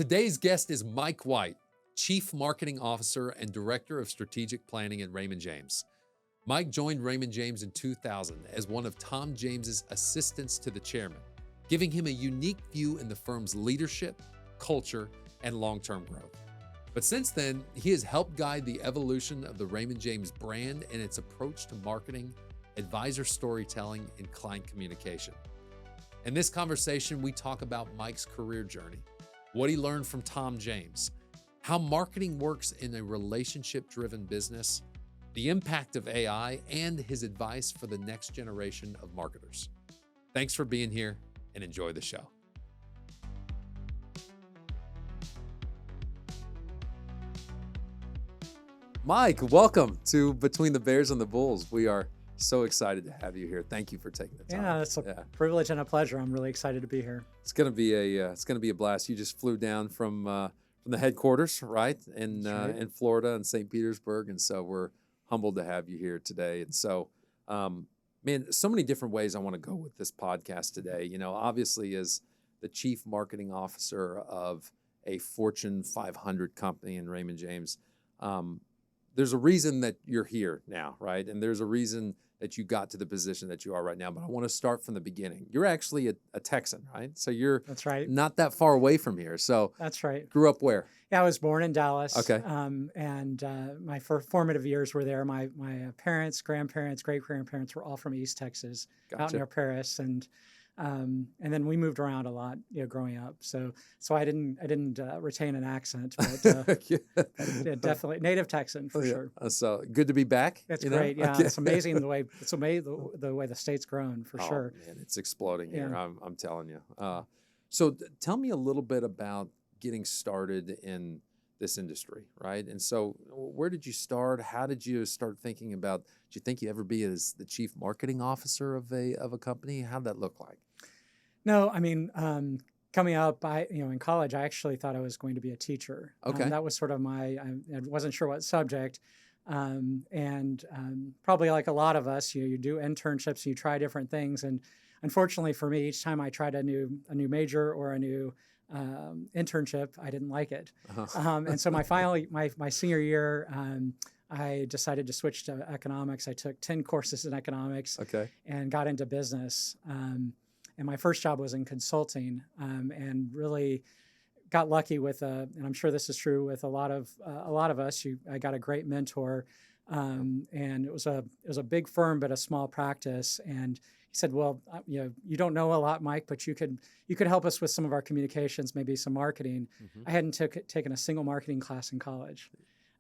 Today's guest is Mike White, Chief Marketing Officer and Director of Strategic Planning at Raymond James. Mike joined Raymond James in 2000 as one of Tom James's assistants to the chairman, giving him a unique view in the firm's leadership, culture, and long-term growth. But since then, he has helped guide the evolution of the Raymond James brand and its approach to marketing, advisor storytelling, and client communication. In this conversation, we talk about Mike's career journey, what he learned from Tom James, how marketing works in a relationship-driven business, the impact of AI, and his advice for the next generation of marketers. Thanks for being here and enjoy the show. Mike, welcome to Between the Bears and the Bulls. We are so excited to have you here. Thank you for taking the time. Yeah, it's a privilege and a pleasure. I'm really excited to be here. It's gonna be a blast. You just flew down from the headquarters, right, in Florida and St. Petersburg, and so we're humbled to have you here today. And so, man, so many different ways I want to go with this podcast today. You know, obviously, as the Chief Marketing Officer of a Fortune 500 company in Raymond James, there's a reason that you're here now, right? And there's a reason that you got to the position that you are right now. But I want to start from the beginning. You're actually a Texan, right? So you're That's right. Not that far away from here. So That's right. Grew up where? Yeah, I was born in Dallas. Okay. And my formative years were there. My parents, grandparents, great-grandparents were all from East Texas, out near Paris, and then we moved around a lot, growing up. So I didn't retain an accent, but definitely native Texan for sure. So good to be back. It's great. Yeah, okay. It's amazing the way the state's grown for sure. Man, it's exploding here. I'm telling you. So tell me a little bit about getting started in this industry, right? And so where did you start? How did you start thinking about, did you think you ever be as the chief marketing officer of a company? How'd that look like? No, I mean, coming up, in college, I actually thought I was going to be a teacher. Okay. That was sort of I wasn't sure what subject. Probably like a lot of us, you do internships, and you try different things. And unfortunately for me, each time I tried a new major or a new internship, I didn't like it. Uh-huh. And so my senior year, I decided to switch to economics. I took 10 courses in economics and got into business. And my first job was in consulting, and really got lucky with and I'm sure this is true with a lot of us. I got a great mentor, and it was a big firm but a small practice. And he said, "Well, you don't know a lot, Mike, but you could help us with some of our communications, maybe some marketing." Mm-hmm. I hadn't taken a single marketing class in college,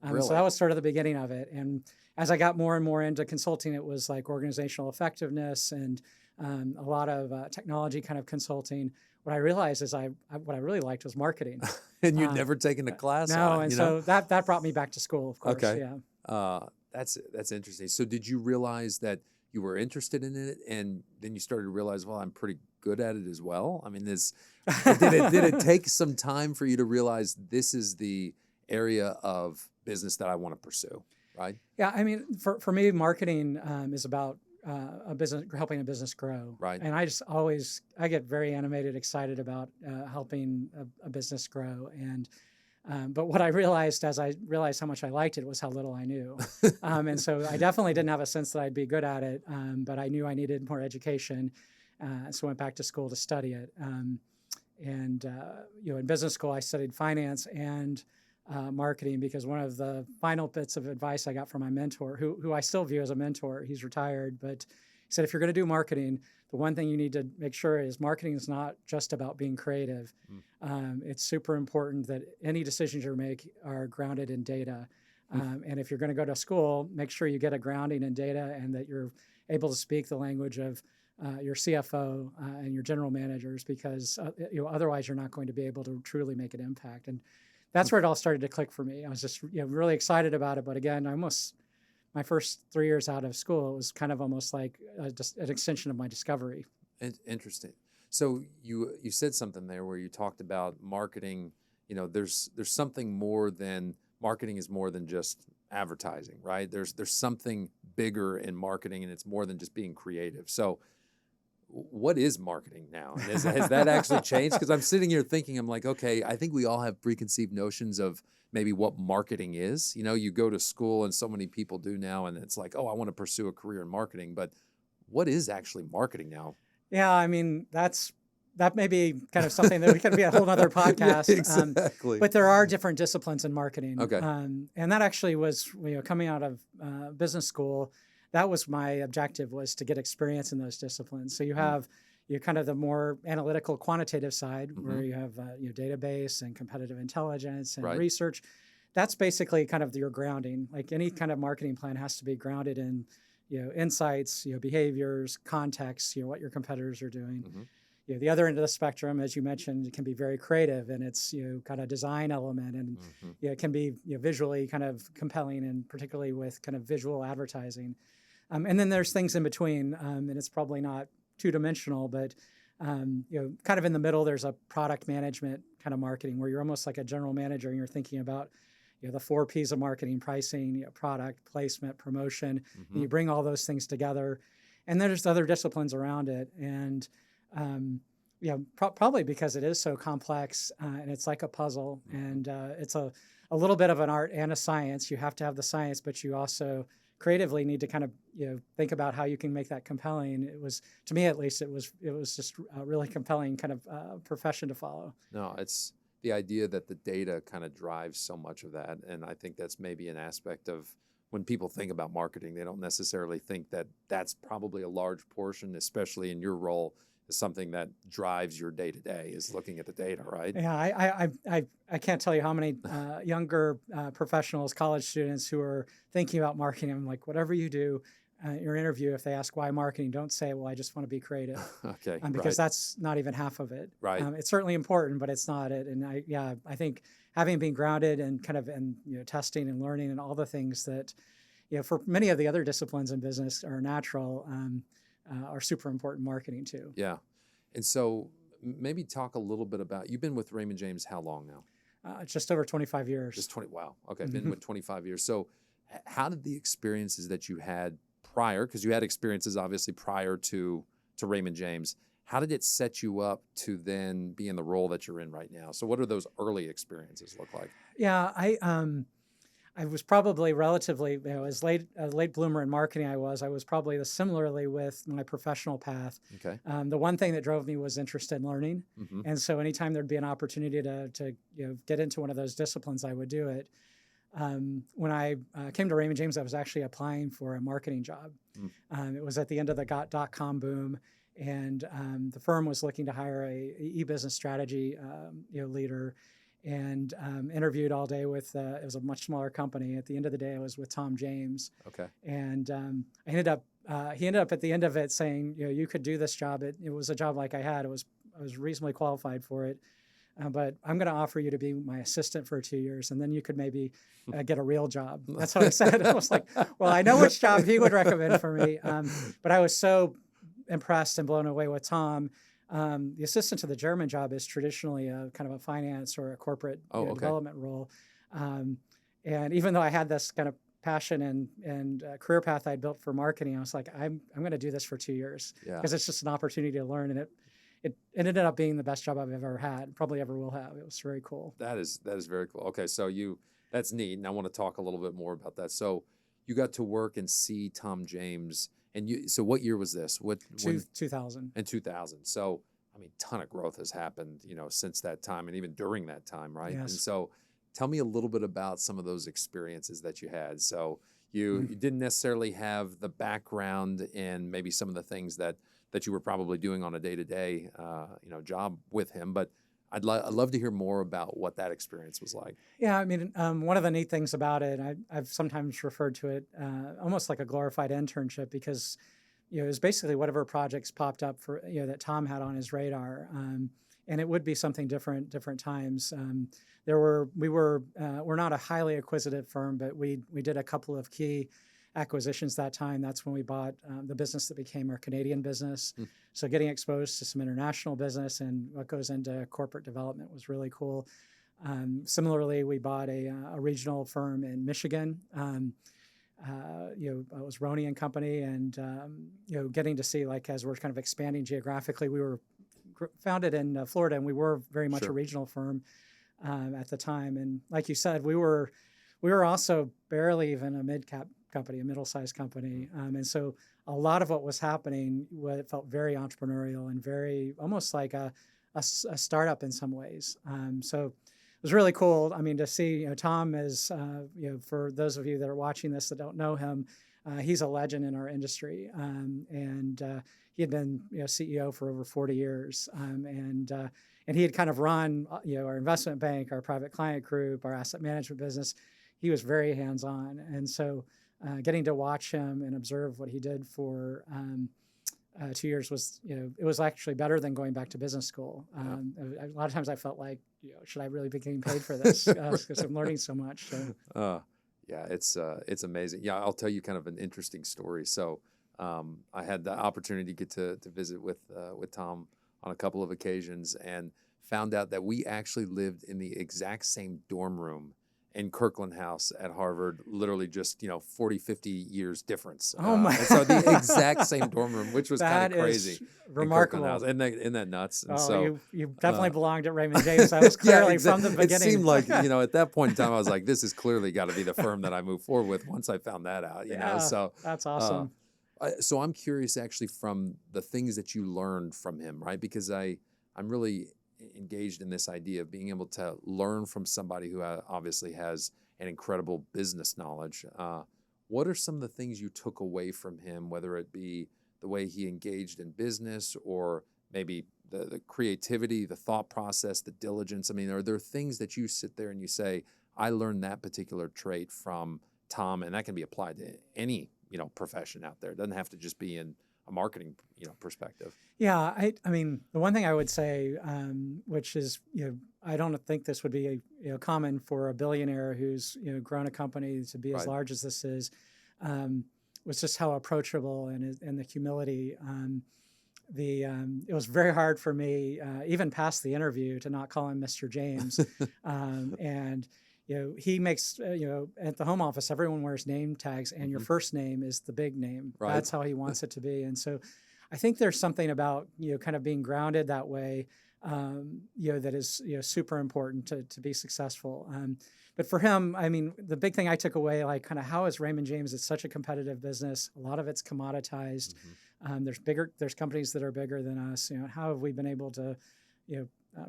really? So that was sort of the beginning of it. And as I got more and more into consulting, it was like organizational effectiveness and a lot of technology kind of consulting. What I realized is what I really liked was marketing. And you'd never taken a class? No, and so that brought me back to school, of course. Okay. Yeah. That's interesting. So did you realize that you were interested in it, and then you started to realize, well, I'm pretty good at it as well? I mean, did it take some time for you to realize this is the area of business that I want to pursue, right? Yeah, I mean, for me, marketing is about helping a business grow. Right. And I get very animated, excited about helping a business grow. And but what I realized as I realized how much I liked it was how little I knew. And so I definitely didn't have a sense that I'd be good at it, but I knew I needed more education. So I went back to school to study it. In business school, I studied finance and marketing, because one of the final bits of advice I got from my mentor, who I still view as a mentor, he's retired, but he said, if you're going to do marketing, the one thing you need to make sure is marketing is not just about being creative. It's super important that any decisions you make are grounded in data. And if you're going to go to school, make sure you get a grounding in data and that you're able to speak the language of your CFO and your general managers, because otherwise you're not going to be able to truly make an impact. And that's where it all started to click for me. I was just really excited about it. But again, my first 3 years out of school, it was kind of almost like just an extension of my discovery. Interesting. So you said something there where you talked about marketing. There's something more than marketing is more than just advertising, right? There's something bigger in marketing, and it's more than just being creative. So what is marketing now? And has that actually changed? Because I'm sitting here thinking, I'm like, okay, I think we all have preconceived notions of maybe what marketing is. You know, you go to school and so many people do now, and it's like, oh, I want to pursue a career in marketing. But what is actually marketing now? Yeah, I mean, that may be kind of something that we could be a whole other podcast. Yeah, exactly. But there are different disciplines in marketing. Okay. And that actually was, coming out of business school, that was my objective, was to get experience in those disciplines. So you have kind of the more analytical, quantitative side, where you have database and competitive intelligence and research. That's basically kind of your grounding. Like any kind of marketing plan has to be grounded in insights, behaviors, context, what your competitors are doing. The other end of the spectrum, as you mentioned, it can be very creative, and it's kind of design element, and it can be visually kind of compelling, and particularly with kind of visual advertising. And then there's things in between, and it's probably not two-dimensional, but kind of in the middle, there's a product management kind of marketing, where you're almost like a general manager, and you're thinking about the 4 P's of marketing: pricing, product, placement, promotion. And you bring all those things together, and there's other disciplines around it. And probably because it is so complex, and it's like a puzzle, and it's a little bit of an art and a science. You have to have the science, but you also creatively need to kind of think about how you can make that compelling. It was, to me at least, it was just a really compelling kind of profession to follow. No, it's the idea that the data kind of drives so much of that, and I think that's maybe an aspect of when people think about marketing, they don't necessarily think that that's probably a large portion, especially in your role, is something that drives your day-to-day, is looking at the data, right? Yeah, I can't tell you how many younger professionals, college students who are thinking about marketing. I'm like, whatever you do in your interview, if they ask why marketing, don't say, well, I just want to be creative. Okay, because that's not even half of it. Right. It's certainly important, but it's not it. And I think having been grounded and kind of in testing and learning and all the things that for many of the other disciplines in business are natural, are super important marketing too. Yeah. And so maybe talk a little bit about, you've been with Raymond James how long now? Just over 25 years. Just 20, wow. Okay, been with 25 years. So how did the experiences that you had prior, because you had experiences obviously prior to Raymond James, how did it set you up to then be in the role that you're in right now? So what do those early experiences look like? Yeah, I was probably relatively, as late bloomer in marketing I was probably similarly with my professional path. Okay. The one thing that drove me was interest in learning. And so anytime there'd be an opportunity to get into one of those disciplines, I would do it. When I came to Raymond James, I was actually applying for a marketing job. It was at the end of the .com boom, and the firm was looking to hire a e-business strategy leader, and interviewed all day with, it was a much smaller company. At the end of the day, I was with Tom James. Okay. And he ended up at the end of it saying, you could do this job. It was a job like I had. I was reasonably qualified for it. But I'm going to offer you to be my assistant for 2 years, and then you could maybe get a real job. That's what I said. I was like, well, I know which job he would recommend for me. But I was so impressed and blown away with Tom. The assistant to the German job is traditionally a kind of a finance or a corporate development role. And even though I had this kind of passion and career path I'd built for marketing, I was like, I'm going to do this for 2 years because it's just an opportunity to learn. And it ended up being the best job I've ever had, probably ever will have. It was very cool. That is very cool. Okay, so that's neat, and I want to talk a little bit more about that. So you got to work and see Tom James, and so what year was this? 2000. In 2000. So I mean, ton of growth has happened, since that time, and even during that time, right? Yes. And so tell me a little bit about some of those experiences that you had. So you didn't necessarily have the background in maybe some of the things that you were probably doing on a day-to-day, job with him, but I'd love to hear more about what that experience was like. Yeah, I mean, one of the neat things about it, I've sometimes referred to it almost like a glorified internship, because it was basically whatever projects popped up for that Tom had on his radar, and it would be something different times. We're not a highly acquisitive firm, but we did a couple of key acquisitions that time. That's when we bought the business that became our Canadian business. So getting exposed to some international business and what goes into corporate development was really cool. it was Roney and Company, and getting to see, like, as we're kind of expanding geographically, we were founded in Florida, and we were very much a regional firm at the time. And like you said, we were also barely even a mid-cap company, a middle-sized company. And so a lot of what was happening, it felt very entrepreneurial and very almost like a startup in some ways. So it was really cool. I mean, to see, Tom is, for those of you that are watching this that don't know him, he's a legend in our industry. And he had been, CEO for over 40 years. And he had kind of run, our investment bank, our private client group, our asset management business. He was very hands-on. And so getting to watch him and observe what he did for 2 years was, it was actually better than going back to business school. A lot of times I felt like, should I really be getting paid for this? Because I'm learning so much. So. Yeah, it's amazing. Yeah, I'll tell you kind of an interesting story. So I had the opportunity to get to visit with Tom on a couple of occasions, and found out that we actually lived in the exact same dorm room in Kirkland House at Harvard, literally just, 40, 50 years difference. Oh my! And so the exact same dorm room, which was kind of crazy. Remarkable. Isn't that nuts? And so you definitely belonged at Raymond James. That was clearly from the beginning. It seemed like, at that point in time, I was like, this has clearly got to be the firm that I move forward with once I found that out, know? So that's awesome. So I'm curious actually from the things that you learned from him, right? Because I'm really engaged in this idea of being able to learn from somebody who obviously has an incredible business knowledge. What are some of the things you took away from him, whether it be the way he engaged in business or maybe the creativity, the thought process, the diligence? I mean, are there things that you sit there and you say, I learned that particular trait from Tom, and that can be applied to any, profession out there. It doesn't have to just be in a marketing, perspective. Yeah, I mean, the one thing I would say, which is, I don't think this would be common for a billionaire who's grown a company to be as large as this is, was just how approachable and the humility. It was very hard for me, even past the interview, to not call him Mr. James, and. He makes, at the home office, everyone wears name tags, and your first name is the big name. Right. That's how he wants it to be. And so I think there's something about, kind of being grounded that way, that is, super important to be successful. But for him, I mean, the big thing I took away, like, kind of how is Raymond James? It's such a competitive business. A lot of it's commoditized. There's companies that are bigger than us. How have we been able to,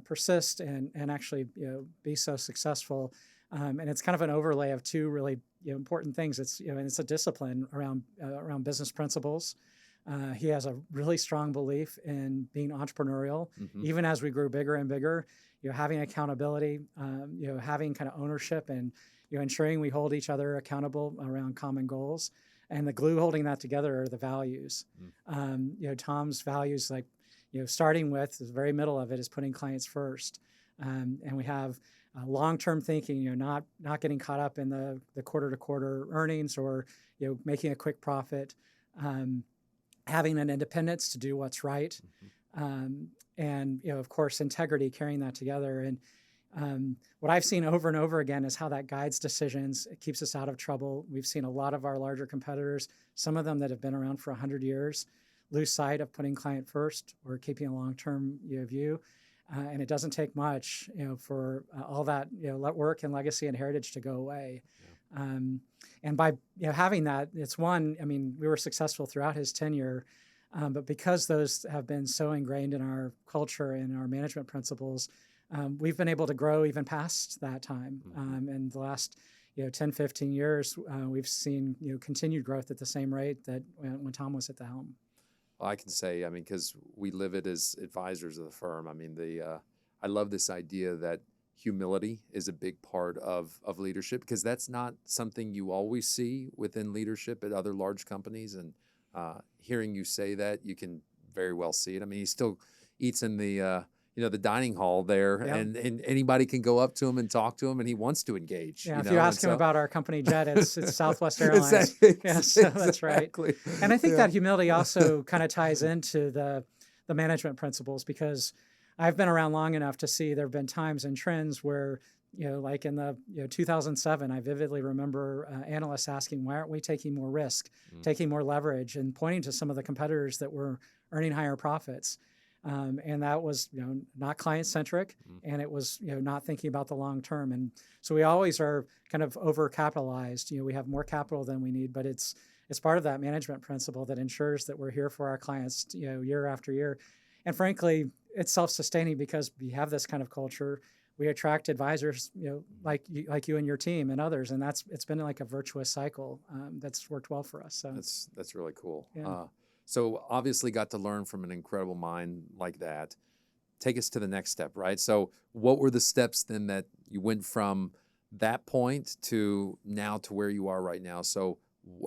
persist and actually, be so successful? And it's kind of an overlay of two really important things. It's and it's a discipline around business principles. He has a really strong belief in being entrepreneurial, even as we grew bigger and bigger. Having accountability, having kind of ownership, and ensuring we hold each other accountable around common goals. And the glue holding that together are the values. Tom's values, like starting with the very middle of it, is putting clients first, and we have. Long-term thinking, not getting caught up in the quarter-to-quarter earnings or making a quick profit, having an independence to do what's right, and of course integrity, carrying that together. And what I've seen over and over again is how that guides decisions. It keeps us out of trouble. We've seen a lot of our larger competitors, some of them that have been around for 100 years, lose sight of putting client first or keeping a long-term view. And it doesn't take much, for all that, work and legacy and heritage to go away. Yeah. And by having that, it's one. I mean, we were successful throughout his tenure, but because those have been so ingrained in our culture and our management principles, we've been able to grow even past that time. And the last 10, 15 years, we've seen continued growth at the same rate that when Tom was at the helm. Well, I can say, because we live it as advisors of the firm. I love this idea that humility is a big part of leadership, because that's not something you always see within leadership at other large companies. And hearing you say that, you can very well see it. He still eats in the the dining hall there, and anybody can go up to him and talk to him, and he wants to engage. Yeah, if you ask him about our company jet, it's Southwest Airlines. So that's right. And I think that humility also kind of ties into the management principles, because I've been around long enough to see there have been times and trends where, like in the 2007, I vividly remember analysts asking, why aren't we taking more risk, taking more leverage, and pointing to some of the competitors that were earning higher profits. And that was, not client centric, and it was, not thinking about the long term. And so we always are kind of overcapitalized. We have more capital than we need, but it's part of that management principle that ensures that we're here for our clients, year after year. And frankly, it's self-sustaining because we have this kind of culture. We attract advisors, like you and your team and others, and it's been like a virtuous cycle that's worked well for us. So that's really cool. Yeah. So obviously got to learn from an incredible mind like that. Take us to the next step, right? So what were the steps then that you went from that point to now to where you are right now? So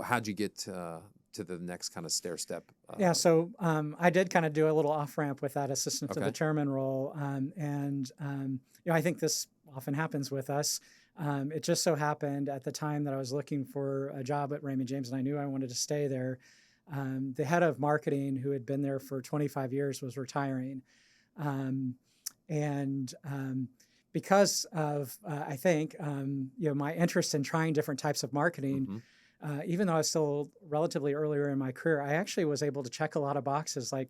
how'd you get to the next kind of stair step? So I did kind of do a little off ramp with that assistant to Okay. the chairman role, I think this often happens with us. It just so happened at the time that I was looking for a job at Raymond James, and I knew I wanted to stay there. The head of marketing, who had been there for 25 years, was retiring, because of I think my interest in trying different types of marketing. Even though I was still relatively earlier in my career, I actually was able to check a lot of boxes. Like,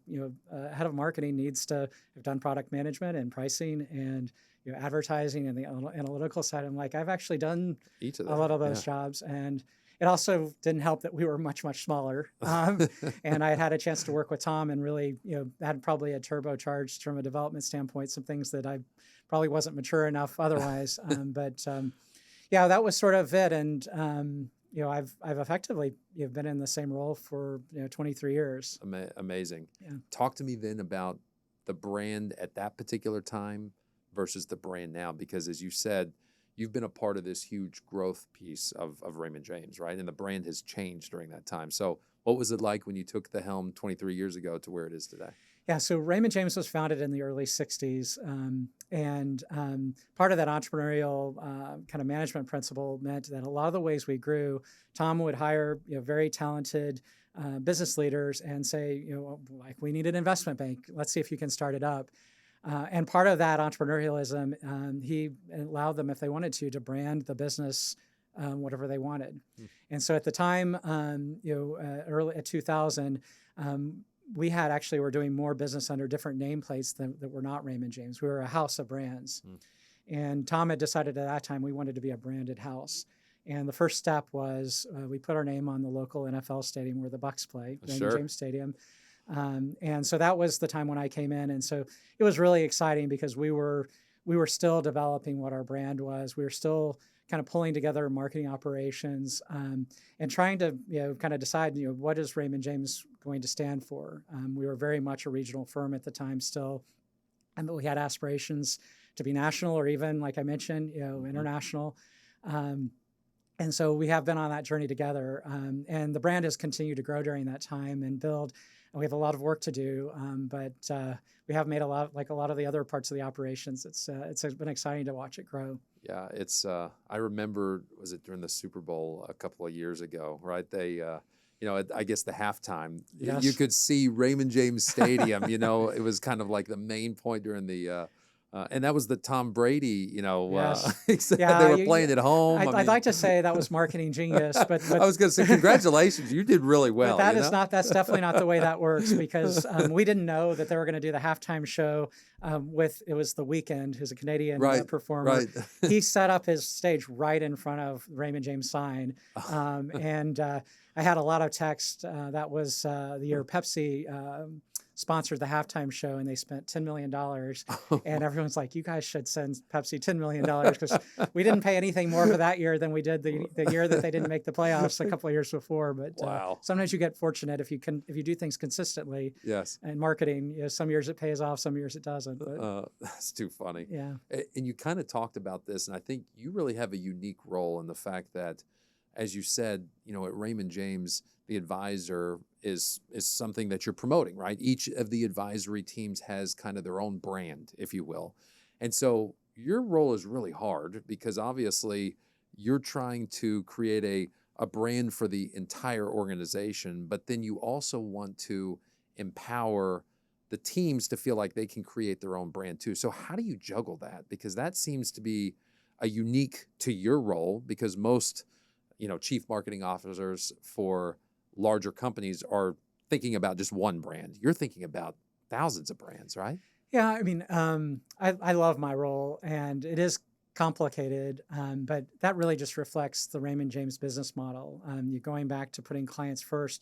head of marketing needs to have done product management and pricing and advertising and the analytical side. I'm like, I've actually done Each of a lot of them, those jobs, and it also didn't help that we were much, much smaller. And I had a chance to work with Tom and really, had probably a turbocharged from a development standpoint, some things that I probably wasn't mature enough otherwise. That was sort of it. And I've effectively been in the same role for 23 years. Amazing. Yeah. Talk to me then about the brand at that particular time versus the brand now, because as you said, you've been a part of this huge growth piece of Raymond James, right? And the brand has changed during that time. So what was it like when you took the helm 23 years ago to where it is today? Yeah, so Raymond James was founded in the early 60s. Part of that entrepreneurial kind of management principle meant that a lot of the ways we grew, Tom would hire very talented business leaders and say, like, we need an investment bank. Let's see if you can start it up. And part of that entrepreneurialism, he allowed them, if they wanted to brand the business whatever they wanted. And so at the time, early at 2000, we were doing more business under different nameplates that were not Raymond James. We were a house of brands. And Tom had decided at that time we wanted to be a branded house. And the first step was we put our name on the local NFL stadium where the Bucs play, Raymond James Stadium. And so that was the time when I came in. And so it was really exciting because we were still developing what our brand was. We were still kind of pulling together marketing operations and trying to kind of decide what is Raymond James going to stand for. We were very much a regional firm at the time still, but we had aspirations to be national or even, like I mentioned, international. And so we have been on that journey together, and the brand has continued to grow during that time and build. And we have a lot of work to do, but we have made a lot, like a lot of the other parts of the operations. It's been exciting to watch it grow. Yeah, it's. I remember, was it during the Super Bowl a couple of years ago, right? They, I guess the halftime, Yes. you could see Raymond James Stadium. It was kind of like the main point during the. And that was the Tom Brady, Yes. they were playing at home. I'd like to say that was marketing genius, but I was going to say, congratulations, you did really well. But that's definitely not the way that works, because we didn't know that they were going to do the halftime show it was The Weeknd, who's a Canadian performer. Right. He set up his stage right in front of Raymond James sign. And I had a lot of text. That was the year Pepsi sponsored the halftime show, and they spent $10 million. And everyone's like, you guys should send Pepsi $10 million, because we didn't pay anything more for that year than we did the year that they didn't make the playoffs a couple of years before. But wow. Sometimes you get fortunate if you do things consistently. Yes. And marketing, some years it pays off, some years it doesn't. But, that's too funny. Yeah. And you kind of talked about this, and I think you really have a unique role in the fact that, as you said, at Raymond James, the advisor is something that you're promoting, right? Each of the advisory teams has kind of their own brand, if you will. And so your role is really hard because obviously you're trying to create a brand for the entire organization, but then you also want to empower the teams to feel like they can create their own brand too. So how do you juggle that? Because that seems to be a unique to your role, because most, chief marketing officers for larger companies are thinking about just one brand. You're thinking about thousands of brands, right? Yeah, I mean, I love my role, and it is complicated, but that really just reflects the Raymond James business model. You're going back to putting clients first.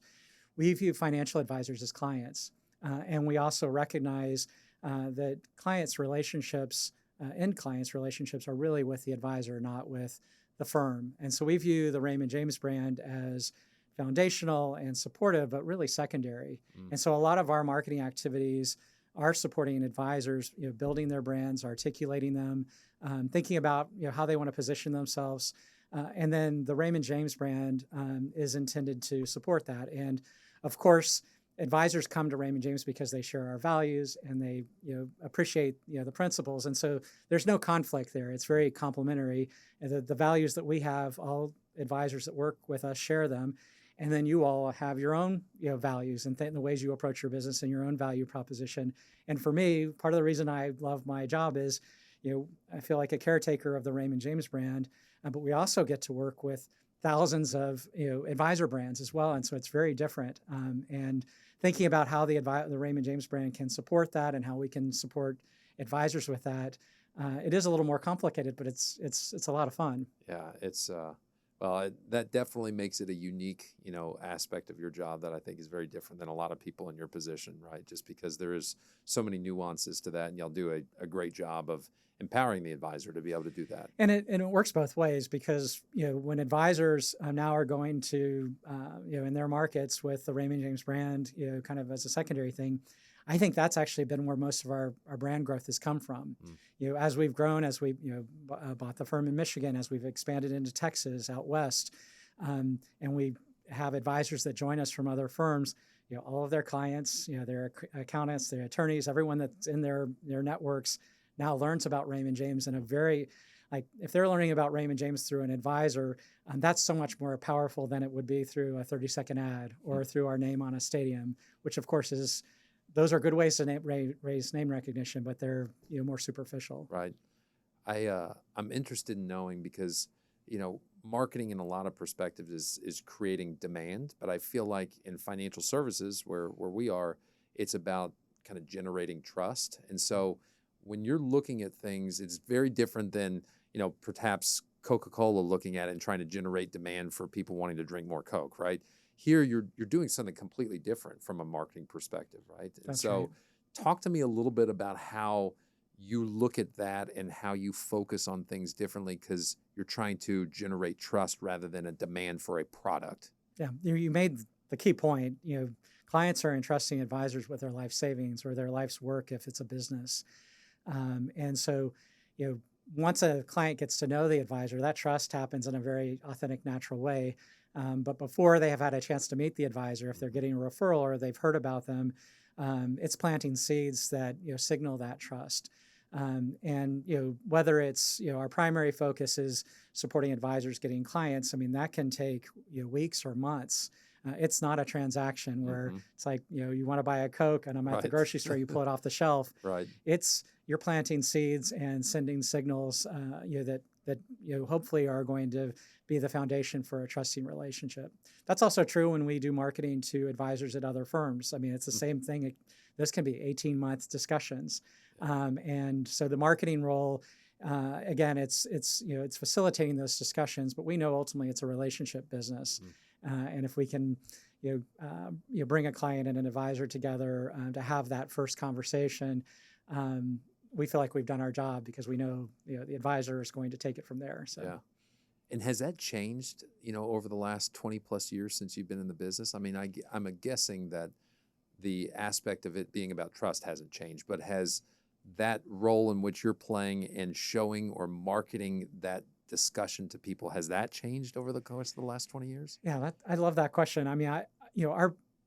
We view financial advisors as clients, and we also recognize that clients' relationships, end clients' relationships, are really with the advisor, not with the firm. And so we view the Raymond James brand as foundational and supportive, but really secondary. And so a lot of our marketing activities are supporting advisors, building their brands, articulating them, thinking about how they want to position themselves. And then the Raymond James brand is intended to support that. And of course, advisors come to Raymond James because they share our values and they appreciate the principles. And so there's no conflict there. It's very complementary. And the values that we have, all advisors that work with us share them. And then you all have your own values and the ways you approach your business and your own value proposition. And for me, part of the reason I love my job is, I feel like a caretaker of the Raymond James brand, but we also get to work with thousands of advisor brands as well. And so it's very different. And thinking about how the Raymond James brand can support that and how we can support advisors with that, it is a little more complicated, but it's a lot of fun. Yeah, well, that definitely makes it a unique, aspect of your job that I think is very different than a lot of people in your position, right? Just because there is so many nuances to that, and y'all do a great job of empowering the advisor to be able to do that. And it works both ways, because when advisors now are going to in their markets with the Raymond James brand, kind of as a secondary thing, I think that's actually been where most of our brand growth has come from. As we've grown, as we bought the firm in Michigan, as we've expanded into Texas, out west, and we have advisors that join us from other firms. All of their clients, their accountants, their attorneys, everyone that's in their networks now learns about Raymond James in a very, if they're learning about Raymond James through an advisor, that's so much more powerful than it would be through a 30-second ad or through our name on a stadium, which of course those are good ways to raise name recognition, but they're more superficial. Right. I'm interested in knowing, because marketing in a lot of perspectives is creating demand, but I feel like in financial services where we are, it's about kind of generating trust. And so when you're looking at things, it's very different than perhaps Coca-Cola looking at it and trying to generate demand for people wanting to drink more Coke, right? Here, you're doing something completely different from a marketing perspective, right? And so right. Talk to me a little bit about how you look at that and how you focus on things differently, because you're trying to generate trust rather than a demand for a product. Yeah, you made the key point. Clients are entrusting advisors with their life savings or their life's work if it's a business. And so, once a client gets to know the advisor, that trust happens in a very authentic, natural way. But before they have had a chance to meet the advisor, if they're getting a referral or they've heard about them, it's planting seeds that signal that trust. And whether it's our primary focus is supporting advisors getting clients, I mean that can take weeks or months. It's not a transaction where it's like you want to buy a Coke and I'm at the grocery store, you pull it off the shelf. Right. You're planting seeds and sending signals that hopefully are going to be the foundation for a trusting relationship. That's also true when we do marketing to advisors at other firms. I mean, it's the same thing. This can be 18-month discussions. And so the marketing role, again, it's facilitating those discussions, but we know ultimately it's a relationship business. And if we can bring a client and an advisor together to have that first conversation, we feel like we've done our job, because we know the advisor is going to take it from there. So. Yeah. And has that changed, over the last 20 plus years since you've been in the business? I mean, I'm guessing that the aspect of it being about trust hasn't changed, but has that role in which you're playing and showing or marketing that discussion to people, has that changed over the course of the last 20 years? Yeah, I love that question. I mean,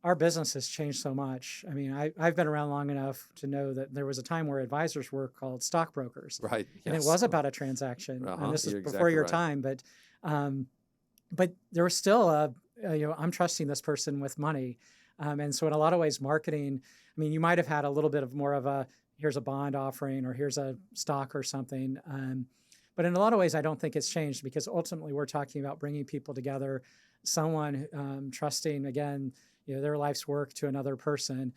our business has changed so much. I mean, I've been around long enough to know that there was a time where advisors were called stockbrokers. Right. And it was about a transaction. And this is You're before exactly your right. time, but there was still I'm trusting this person with money. And so in a lot of ways, marketing, I mean, you might have had a little bit of more of a, here's a bond offering or here's a stock or something. But in a lot of ways, I don't think it's changed because ultimately we're talking about bringing people together, someone trusting, again, their life's work to another person.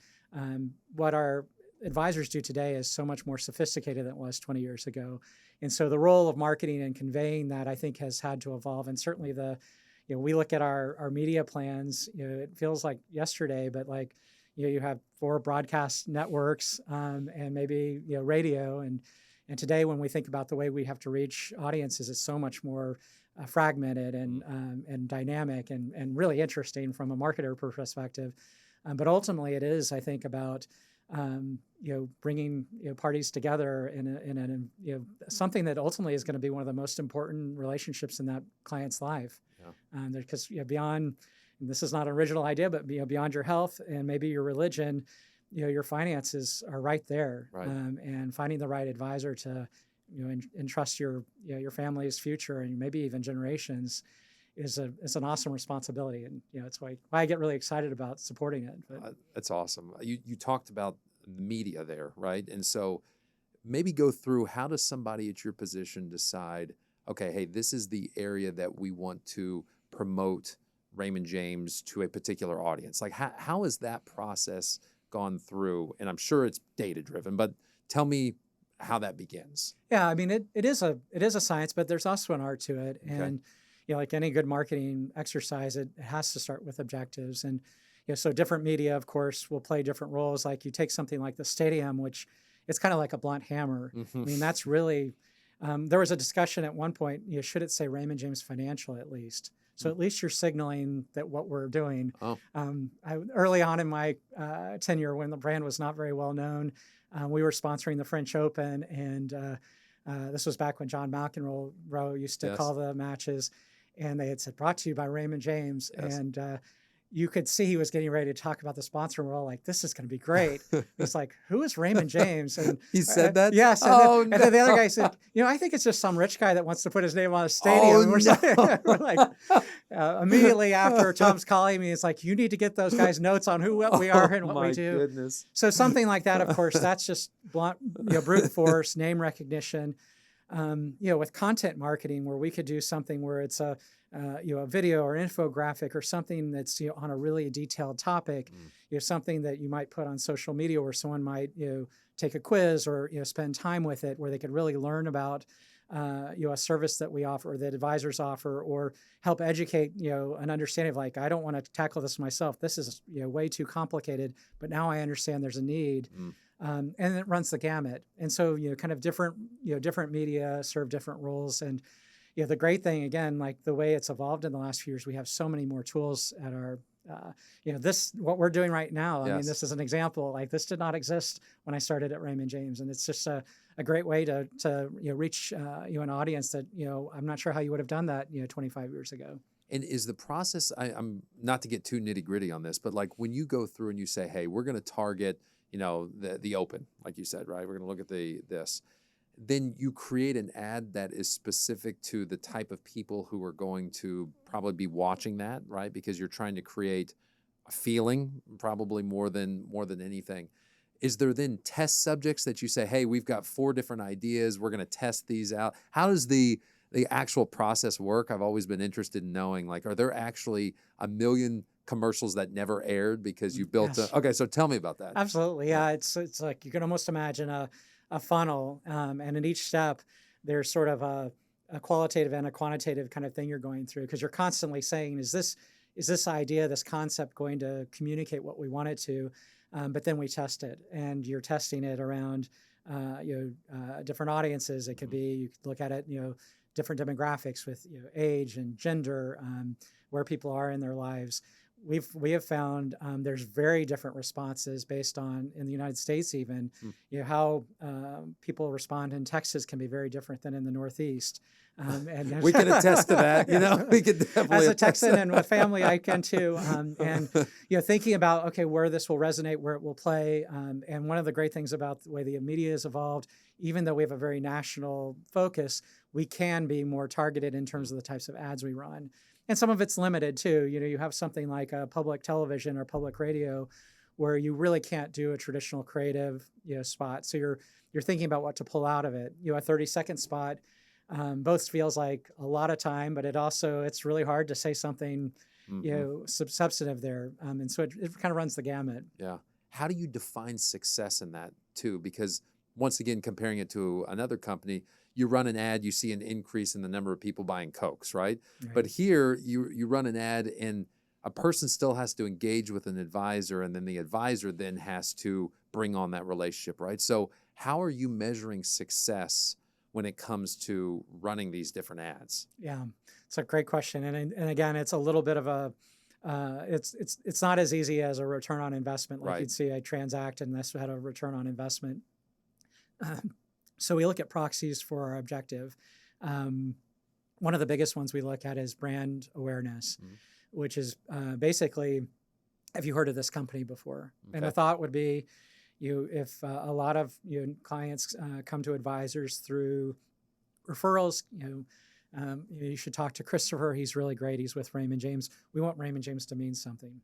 What our advisors do today is so much more sophisticated than it was 20 years ago. And so the role of marketing and conveying that, I think, has had to evolve. And certainly we look at our media plans, it feels like yesterday, but like, you have 4 broadcast networks and maybe, radio. And today, when we think about the way we have to reach audiences, it's so much more fragmented and dynamic and really interesting from a marketer perspective. But ultimately, it is, I think, about bringing parties together in something that ultimately is going to be one of the most important relationships in that client's life. Because beyond, and this is not an original idea, but beyond your health and maybe your religion, your finances are right there. Right. And finding the right advisor to entrust your family's future and maybe even generations is an awesome responsibility, and it's why I get really excited about supporting it. But. That's awesome. You talked about the media there, right? And so maybe go through, how does somebody at your position decide, okay, hey, this is the area that we want to promote Raymond James to a particular audience? Like how has that process gone through? And I'm sure it's data driven, but tell me how that begins. Yeah, I mean, it is a science, but there's also an art to it. Okay. And like any good marketing exercise, it has to start with objectives. And so different media, of course, will play different roles. Like you take something like the stadium, which it's kind of like a blunt hammer. Mm-hmm. I mean, that's really there was a discussion at one point. Should it say Raymond James Financial at least? So at least you're signaling that what we're doing. Oh. Early on in my tenure, when the brand was not very well known, we were sponsoring the French Open, and this was back when John McEnroe used to call the matches, and they had said, brought to you by Raymond James. Yes. And you could see he was getting ready to talk about the sponsor, and we're all like, this is going to be great. He's like, who is Raymond James? And he said that? Yes. And then the other guy said, I think it's just some rich guy that wants to put his name on a stadium. Oh, and we're like, immediately after Tom's calling me, it's like, you need to get those guys notes on what we are and what we do. Goodness. So something like that, of course, that's just blunt, brute force, name recognition. With content marketing, where we could do something where it's a video or infographic or something that's on a really detailed topic, something that you might put on social media where someone might take a quiz or spend time with it, where they could really learn about a service that we offer or that advisors offer, or help educate an understanding of, like, I don't want to tackle this myself. This is way too complicated, but now I understand there's a need. And it runs the gamut. And so, kind of different media serve different roles. And, the great thing, again, like the way it's evolved in the last few years, we have so many more tools at our, what we're doing right now. I mean, this is an example. Like, this did not exist when I started at Raymond James. And it's just a great way to reach, an audience that, I'm not sure how you would have done that, 25 years ago. And is the process, I'm not to get too nitty gritty on this, but like when you go through and you say, hey, we're going to target, the open, like you said, right? We're going to look at this. Then you create an ad that is specific to the type of people who are going to probably be watching that, right? Because you're trying to create a feeling, probably more than anything. Is there then test subjects that you say, hey, we've got 4 different ideas, we're going to test these out? How does the actual process work? I've always been interested in knowing, like, are there actually a million commercials that never aired because you built okay, so tell me about that. Absolutely. Yeah. It's like, you can almost imagine a funnel, and in each step there's sort of a qualitative and a quantitative kind of thing you're going through, because you're constantly saying, is this idea, this concept going to communicate what we want it to? But then we test it, and you're testing it around different audiences. It could be, you could look at it, different demographics with age and gender, where people are in their lives. We have found there's very different responses based on, in the United States even, how people respond in Texas can be very different than in the Northeast. And we can attest to that, we can definitely. As a Texan and with family, I can too. And thinking about, okay, where this will resonate, where it will play. And one of the great things about the way the media has evolved, even though we have a very national focus, we can be more targeted in terms of the types of ads we run. and some of it's limited too. You have something like a public television or public radio where you really can't do a traditional creative, spot. So you're thinking about what to pull out of it. A 30-second spot both feels like a lot of time, but it's really hard to say something, substantive there. And so it kind of runs the gamut. Yeah. How do you define success in that too? Because once again, comparing it to another company, you run an ad, you see an increase in the number of people buying Cokes, right? But here you run an ad and a person still has to engage with an advisor, and then the advisor then has to bring on that relationship, right? So how are you measuring success when it comes to running these different ads? Yeah, it's a great question. And again, it's a little bit of a, it's not as easy as a return on investment. Like you'd see a transact and this had a return on investment. So we look at proxies for our objective. One of the biggest ones we look at is brand awareness, which is basically, have you heard of this company before? Okay. And the thought would be, if a lot of clients come to advisors through referrals, you should talk to Christopher. He's really great. He's with Raymond James. We want Raymond James to mean something.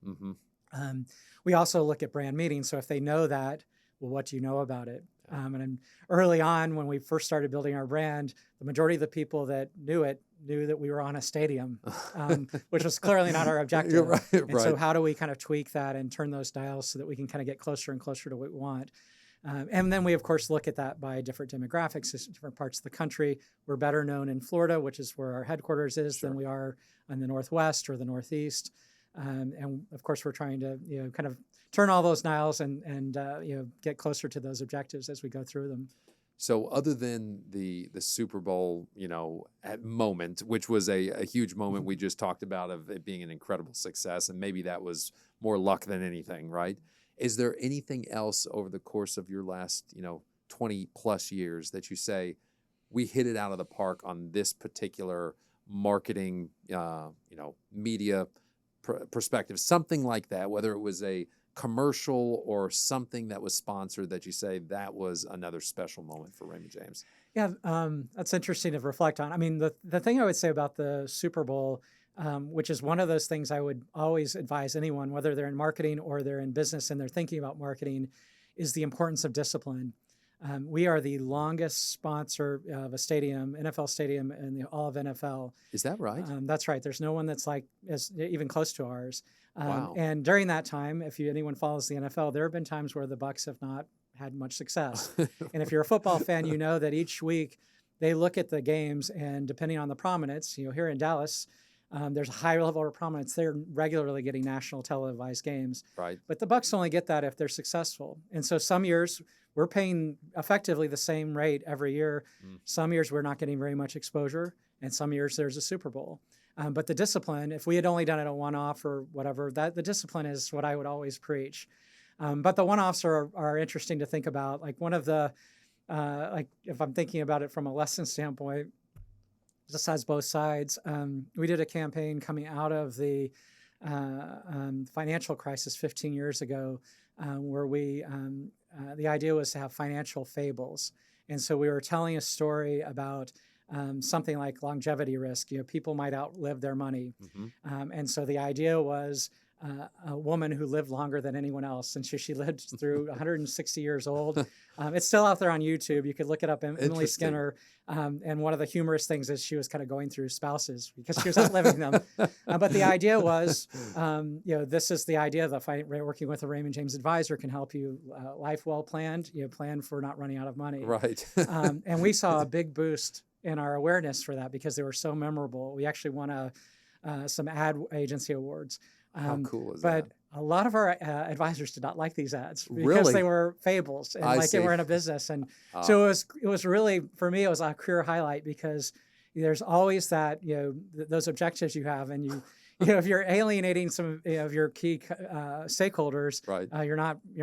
We also look at brand meetings. So if they know that, well, what do you know about it? And early on, when we first started building our brand, the majority of the people that knew that we were on a stadium, which was clearly not our objective. So how do we kind of tweak that and turn those dials so that we can kind of get closer and closer to what we want? And then we, of course, look at that by different demographics, different parts of the country. We're better known in Florida, which is where our headquarters is, than we are in the Northwest or the Northeast. And of course, we're trying to kind of turn all those dials and get closer to those objectives as we go through them. So other than the Super Bowl, moment, which was a huge moment we just talked about of it being an incredible success, and maybe that was more luck than anything, right? Is there anything else over the course of your last, 20 plus years that you say, we hit it out of the park on this particular marketing, media perspective, something like that, whether it was a commercial or something that was sponsored that you say that was another special moment for Raymond James? Yeah, that's interesting to reflect on. I mean, the thing I would say about the Super Bowl, which is one of those things I would always advise anyone, whether they're in marketing or they're in business and they're thinking about marketing, is the importance of discipline. We are the longest sponsor of a stadium, NFL stadium, in all of NFL. Is that right? That's right. There's no one that's even close to ours. Wow. And during that time, if anyone follows the NFL, there have been times where the Bucs have not had much success. And if you're a football fan, you know that each week they look at the games, and depending on the prominence, here in Dallas, there's a high level of prominence. They're regularly getting national televised games. Right. But the Bucs only get that if they're successful. And so some years we're paying effectively the same rate every year. Some years we're not getting very much exposure, and some years there's a Super Bowl. But the discipline, if we had only done it a one-off or whatever, the discipline is what I would always preach. But the one-offs are interesting to think about. Like one of the, if I'm thinking about it from a lesson standpoint, this has both sides. We did a campaign coming out of the financial crisis 15 years ago, where the idea was to have financial fables. And so we were telling a story about something like longevity risk. People might outlive their money. And so the idea was a woman who lived longer than anyone else. And she lived through 160 years old. It's still out there on YouTube. You could look it up, Emily Skinner. And one of the humorous things is she was kind of going through spouses because she was outliving them. But the idea was, this is the idea that working with a Raymond James advisor can help you life well planned, plan for not running out of money. Right. And we saw a big boost in our awareness for that because they were so memorable. We actually won some ad agency awards. How cool is but that? A lot of our advisors did not like these ads because they were fables and they were in a business. And so it was really, for me, it was a career highlight because there's always that, those objectives you have. And if you're alienating some of your key stakeholders, right. You're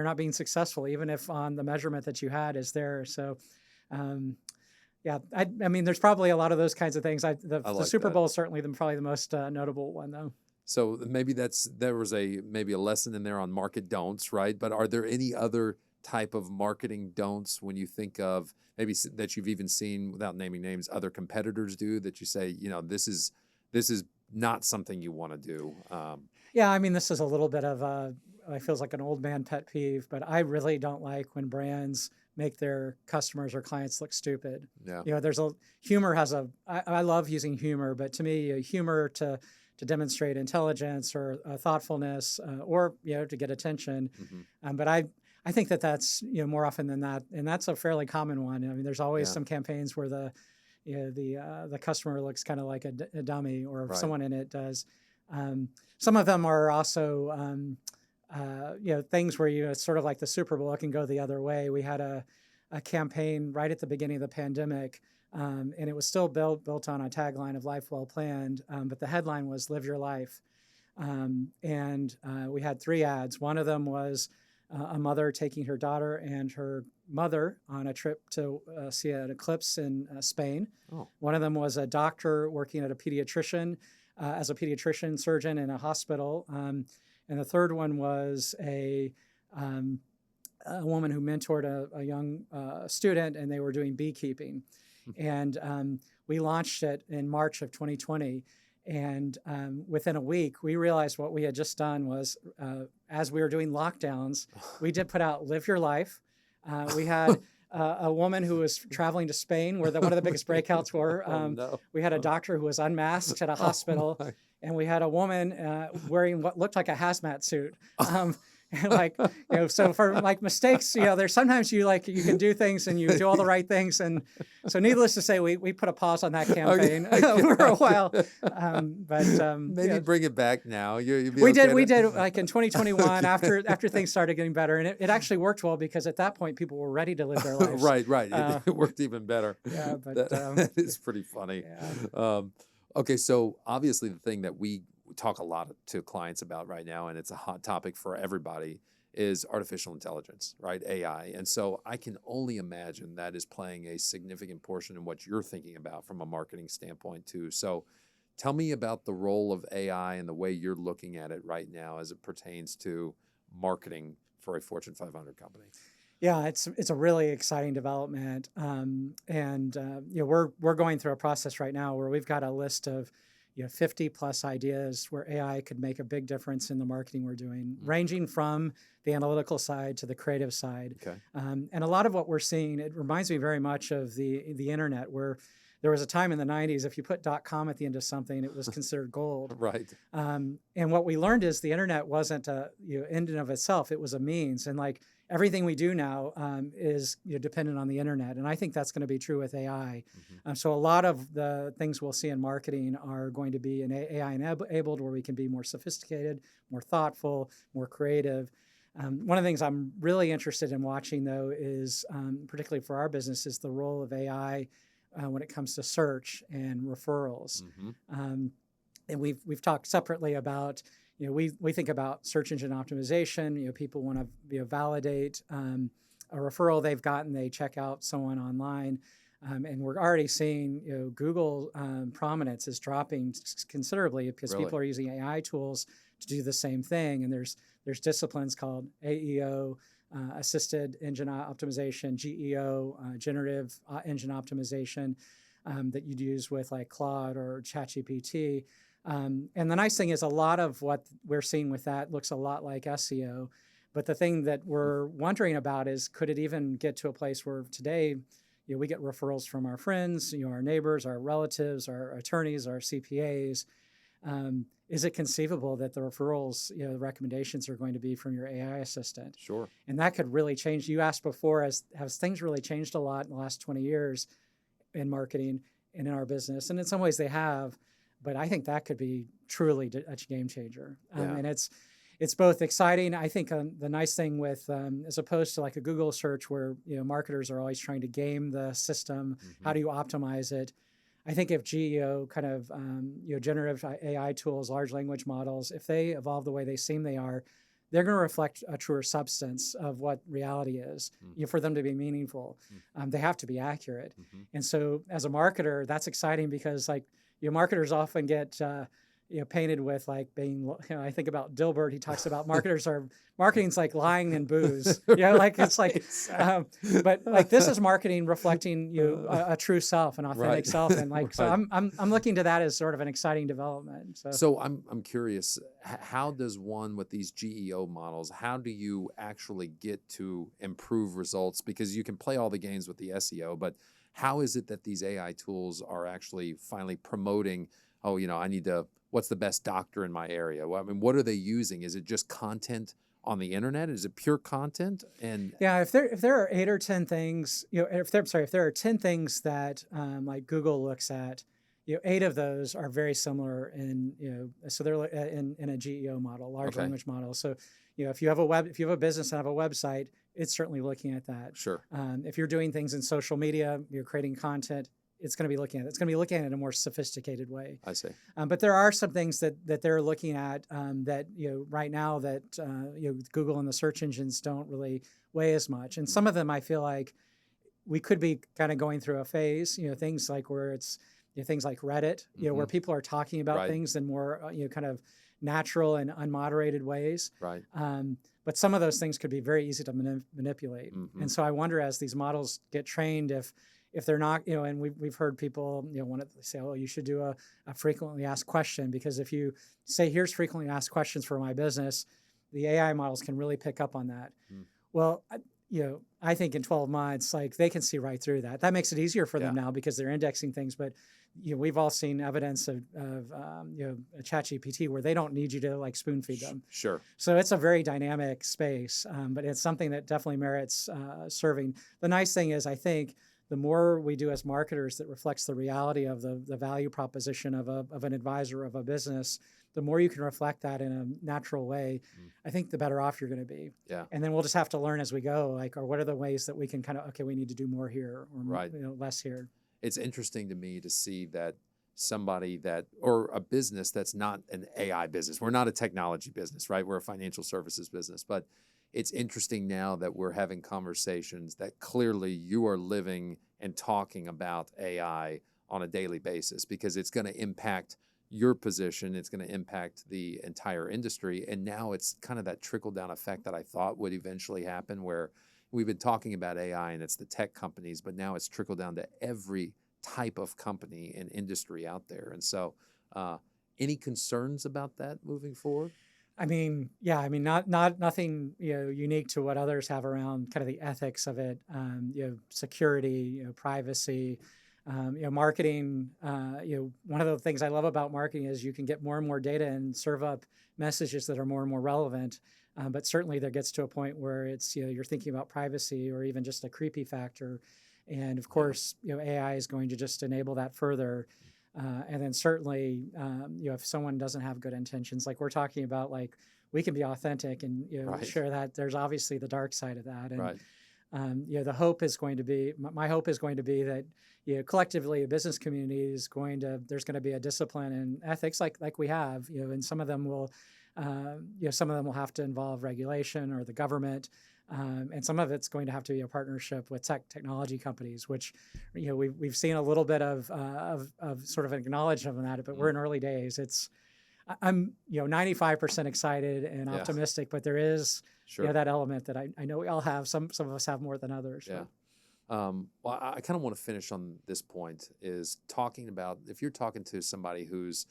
not being successful, even if on the measurement that you had is there. So, yeah, I mean, there's probably a lot of those kinds of things. The Super Bowl is certainly probably the most notable one, though. So maybe there was maybe a lesson in there on market don'ts, right? But are there any other type of marketing don'ts when you think of maybe that you've even seen, without naming names, other competitors do that you say, this is not something you want to do. Yeah, I mean, this is a little bit of it feels like an old man pet peeve, but I really don't like when brands make their customers or clients look stupid. Yeah. Humor has I love using humor, but to me, humor to demonstrate intelligence or thoughtfulness or, to get attention. But I think that's, more often than that, and that's a fairly common one. I mean, there's always some campaigns where the customer looks kind of like a dummy, or if someone in it does. Some of them are also, things where it's sort of like the Super Bowl, it can go the other way. We had a campaign right at the beginning of the pandemic, and it was still built on a tagline of "Life Well Planned," but the headline was "Live Your Life," and we had 3 ads. One of them was a mother taking her daughter and her mother on a trip to see an eclipse in Spain. Oh. One of them was a doctor working at a pediatrician. As a pediatrician surgeon in a hospital. And the third one was a woman who mentored a young student, and they were doing beekeeping. And we launched it in March of 2020. And within a week, we realized what we had just done was, as we were doing lockdowns, we did put out "Live Your Life." We had a woman who was traveling to Spain, where one of the biggest breakouts were. We had a doctor who was unmasked at a hospital, and we had a woman wearing what looked like a hazmat suit. And so for mistakes, there's sometimes you can do things and you do all the right things. And so needless to say, we put a pause on that campaign for a while. Maybe bring it back now. We did like in 2021 after things started getting better. And it actually worked well, because at that point, people were ready to live their lives. Right. It worked even better. Yeah, but that is pretty funny. Yeah. Okay, so obviously the thing that we talk a lot to clients about right now, and it's a hot topic for everybody, is artificial intelligence, right? AI. And so I can only imagine that is playing a significant portion in what you're thinking about from a marketing standpoint too. So tell me about the role of AI and the way you're looking at it right now as it pertains to marketing for a Fortune 500 company. Yeah, it's a really exciting development, we're going through a process right now where we've got a list of 50 plus ideas where AI could make a big difference in the marketing we're doing, ranging from the analytical side to the creative side. Okay. And a lot of what we're seeing, it reminds me very much of the internet, where there was a time in the 90s, if you put .com at the end of something, it was considered gold. Right. And what we learned is the internet wasn't a end in of itself; it was a means. And everything we do now is dependent on the internet, and I think that's going to be true with AI. So a lot of the things we'll see in marketing are going to be AI enabled, where we can be more sophisticated, more thoughtful, more creative. One of the things I'm really interested in watching, though, is particularly for our business, is the role of AI when it comes to search and referrals. And we've talked separately about, we think about search engine optimization. People want to validate a referral they've gotten. They check out someone online, and we're already seeing Google prominence is dropping considerably, because people are using AI tools to do the same thing. And there's disciplines called AEO, assisted engine optimization, GEO, generative engine optimization, that you'd use with like Claude or ChatGPT. And the nice thing is, a lot of what we're seeing with that looks a lot like SEO. But the thing that we're wondering about is, could it even get to a place where today, we get referrals from our friends, our neighbors, our relatives, our attorneys, our CPAs. Is it conceivable that the referrals, the recommendations are going to be from your AI assistant? Sure. And that could really change. You asked before, has things really changed a lot in the last 20 years in marketing and in our business? And in some ways they have, but I think that could be truly a game changer. And it's both exciting. I think the nice thing with, as opposed to like a Google search where, marketers are always trying to game the system, how do you optimize it? I think if GEO kind of, generative AI tools, large language models, if they evolve the way they seem they are, they're going to reflect a truer substance of what reality is. For them to be meaningful. They have to be accurate. And so as a marketer, that's exciting, because marketers often get, painted with like being, I think about Dilbert, he talks about marketing's like lying and booze, like it's like, but like this is marketing reflecting a true self, an authentic self. And like, so I'm looking to that as sort of an exciting development. So I'm curious, how does one with these GEO models, how do you actually get to improve results? Because you can play all the games with the SEO, but how is it that these AI tools are actually finally promoting, what's the best doctor in my area? Well, I mean, what are they using? Is it just content on the internet? Is it pure content? And yeah, if there are 8 or 10 things, if there are 10 things that like Google looks at, 8 of those are very similar so they're in a GEO model, large language model. So, if you have a business and have a website, it's certainly looking at that. Sure. If you're doing things in social media, you're creating content, it's going to be looking at it. It's going to be looking at it in a more sophisticated way. I see. But there are some things that they're looking at that right now that Google and the search engines don't really weigh as much. And some of them I feel like we could be kind of going through a phase. Things like where it's things like Reddit, where people are talking about things in more kind of natural and unmoderated ways. Right. But some of those things could be very easy to manipulate. And so I wonder, as these models get trained, if they're not, and we've heard people, want to say, oh, you should do a frequently asked question, because if you say, here's frequently asked questions for my business, the AI models can really pick up on that. Well, I think in 12 months, like they can see right through that. That makes it easier for them now because they're indexing things. But we've all seen evidence of a ChatGPT where they don't need you to like spoon feed them. Sure. So it's a very dynamic space, but it's something that definitely merits serving. The nice thing is, I think the more we do as marketers that reflects the reality of the value proposition of an advisor of a business, the more you can reflect that in a natural way, I think the better off you're going to be. Yeah. And then we'll just have to learn as we go, like, or what are the ways that we can kind of, okay, we need to do more here or less here. It's interesting to me to see that somebody or a business that's not an AI business. We're not a technology business, right? We're a financial services business. But it's interesting now that we're having conversations that clearly you are living and talking about AI on a daily basis, because it's going to impact your position. It's going to impact the entire industry. And now it's kind of that trickle-down effect that I thought would eventually happen, where we've been talking about AI and it's the tech companies, but now it's trickled down to every type of company and industry out there. And so any concerns about that moving forward? I mean, yeah, I mean, nothing, unique to what others have around kind of the ethics of it, security, privacy, marketing. One of the things I love about marketing is you can get more and more data and serve up messages that are more and more relevant. But certainly there gets to a point where it's, you're thinking about privacy or even just a creepy factor. And of course, AI is going to just enable that further. And then certainly, if someone doesn't have good intentions, like we're talking about, like we can be authentic and share that. There's obviously the dark side of that. And the hope is going to be, my hope is going to be that collectively, a business community is there's going to be a discipline and ethics like we have, and some of them will have to involve regulation or the government. And some of it's going to have to be a partnership with technology companies, which, we've seen a little bit of sort of an acknowledgement of that, but we're in early days. I'm 95% excited and optimistic, but there is that element that I know we all have. Some of us have more than others. Yeah. Well, I kind of want to finish on this point, is talking about, if you're talking to somebody who's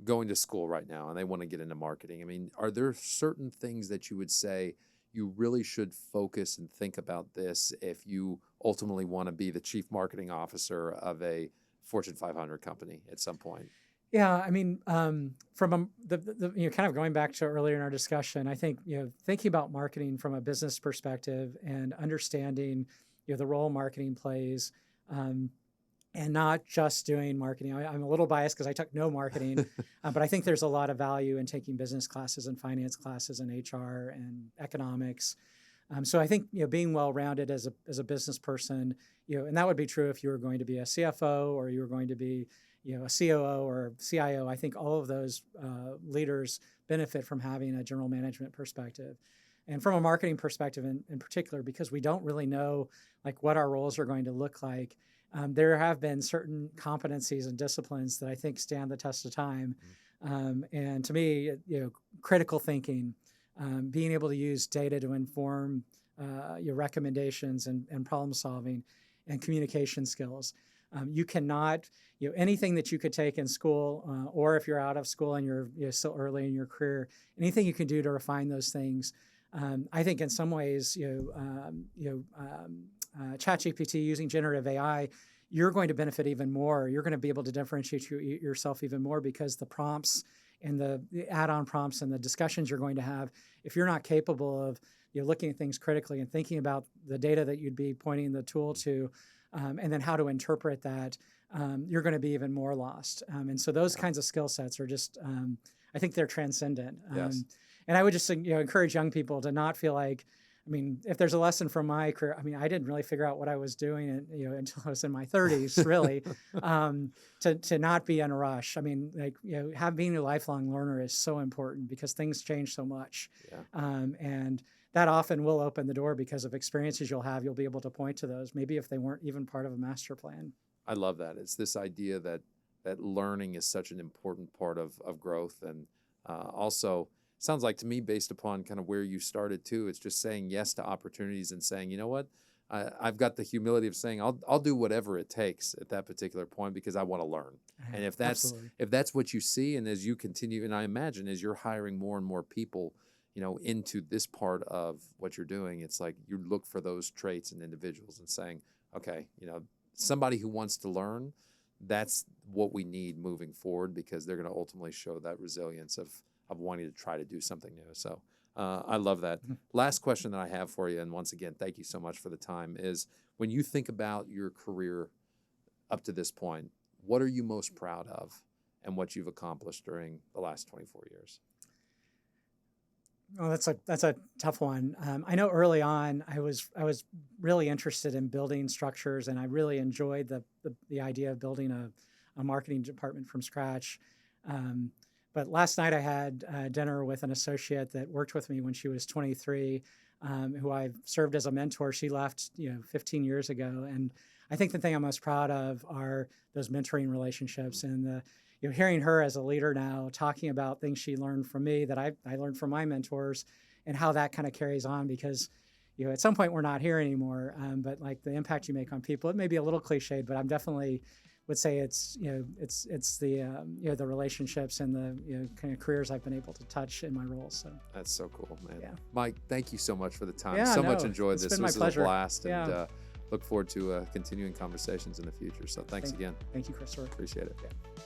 going to school right now and they want to get into marketing, I mean, are there certain things that you would say you really should focus and think about this if you ultimately want to be the chief marketing officer of a Fortune 500 company at some point? Yeah, I mean, from the kind of going back to earlier in our discussion, I think thinking about marketing from a business perspective and understanding the role marketing plays, and not just doing marketing. I'm a little biased because I took no marketing, but I think there's a lot of value in taking business classes and finance classes and HR and economics. So I think being well-rounded as a business person, and that would be true if you were going to be a CFO or you were going to be a COO or CIO. I think all of those leaders benefit from having a general management perspective. And from a marketing perspective in particular, because we don't really know like what our roles are going to look like, there have been certain competencies and disciplines that I think stand the test of time. And to me, critical thinking, being able to use data to inform your recommendations and problem solving and communication skills. You cannot, anything that you could take in school, or if you're out of school and you're still early in your career, anything you can do to refine those things. I think in some ways, ChatGPT using generative AI, you're going to benefit even more. You're going to be able to differentiate yourself even more because the prompts and the add-on prompts and the discussions you're going to have, if you're not capable of looking at things critically and thinking about the data that you'd be pointing the tool to, and then how to interpret that, you're going to be even more lost. And so those kinds of skill sets are just, I think they're transcendent. Yes. And I would just encourage young people to not feel like, if there's a lesson from my career, I didn't really figure out what I was doing until I was in my 30s, really, to not be in a rush. Being a lifelong learner is so important because things change so much. Yeah. And that often will open the door because of experiences you'll have. You'll be able to point to those, maybe if they weren't even part of a master plan. I love that. It's this idea that learning is such an important part of growth. And also, sounds like to me, based upon kind of where you started too, it's just saying yes to opportunities and saying, you know what, I've got the humility of saying I'll do whatever it takes at that particular point because I want to learn. And if that's what you see, and as you continue, and I imagine as you're hiring more and more people, into this part of what you're doing, it's like you look for those traits in individuals and saying, okay, somebody who wants to learn, that's what we need moving forward because they're going to ultimately show that resilience of wanting to try to do something new. So I love that. Last question that I have for you, and once again, thank you so much for the time, is when you think about your career up to this point, what are you most proud of and what you've accomplished during the last 24 years? Oh, that's a tough one. I know early on I was really interested in building structures, and I really enjoyed the idea of building a marketing department from scratch. But last night I had dinner with an associate that worked with me when she was 23, who I've served as a mentor. She left 15 years ago, and I think the thing I'm most proud of are those mentoring relationships and hearing her as a leader now talking about things she learned from me that I learned from my mentors, and how that kind of carries on because at some point we're not here anymore, but like the impact you make on people, it may be a little cliched, but I'm definitely would say it's the the relationships and the kind of careers I've been able to touch in my roles. So that's so cool, man. Yeah. Mike, thank you so much for the time. Yeah, Much enjoyed this. Been my This was pleasure. a blast, Yeah. and look forward to continuing conversations in the future. So thanks again. Thank you, Christopher. Appreciate it. Yeah.